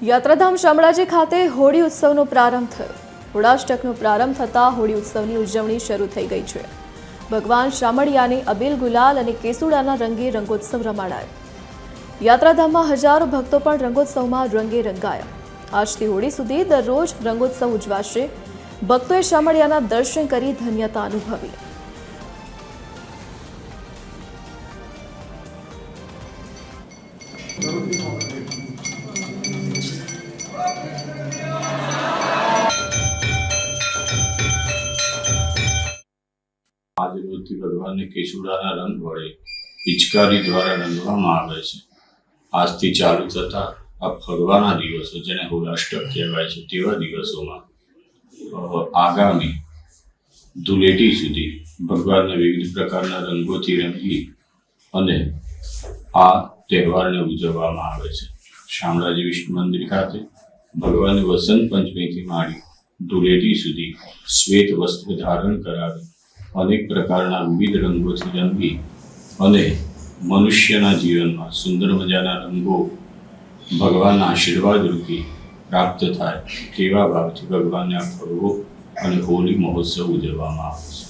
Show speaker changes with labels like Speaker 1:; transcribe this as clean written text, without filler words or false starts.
Speaker 1: યાત્રાધામ શામળાજી ખાતે હોળી ઉત્સવનો પ્રારંભ થયો। હોળાષ્ટકનો પ્રારંભ થતાં હોળી ઉત્સવની ઉજવણી શરૂ થઈ ગઈ છે। ભગવાન શામળિયાની અબીલ ગુલાલ અને કેસુડાના રંગે રંગોત્સવ રમાડાયો। યાત્રાધામમાં હજારો ભક્તો પણ રંગોત્સવમાં રંગે રંગાયા। આજથી હોળી સુધી દરરોજ રંગોત્સવ ઉજવાશે। ભક્તોએ શામળિયાના દર્શન કરી ધન્યતા અનુભવી।
Speaker 2: आज रोजથી ભગવાનને કેસુડાના રંગ વડે પિચકારી દ્વારા રંગવામાં આવે છે। આજથી ચાલુ થતા આ ફગવાના દિવસો જેને હોળાષ્ટક કહેવાય છે તેવા દિવસોમાં આગામી ધૂળેટી સુધી ભગવાનને વિવિધ પ્રકારના રંગોથી રંગી અને આ તહેવારને ઉજવવામાં આવે છે। શામળાજી વિષ્ણુ મંદિર ખાતે ભગવાનને વસંત પંચમીથી માંડી ધૂળેટી સુધી શ્વેત વસ્ત્ર ધારણ કરાવી अनेक प्रकारना विविध रंगों रंगी अने मनुष्यना जीवનમાં सुंदर मजाना रंगों भगवान आशीर्वाद रूपी प्राप्त थाय तेवा भावथी भगवान आ पर्वो अने होली महोत्सव उजववामां आवे छे।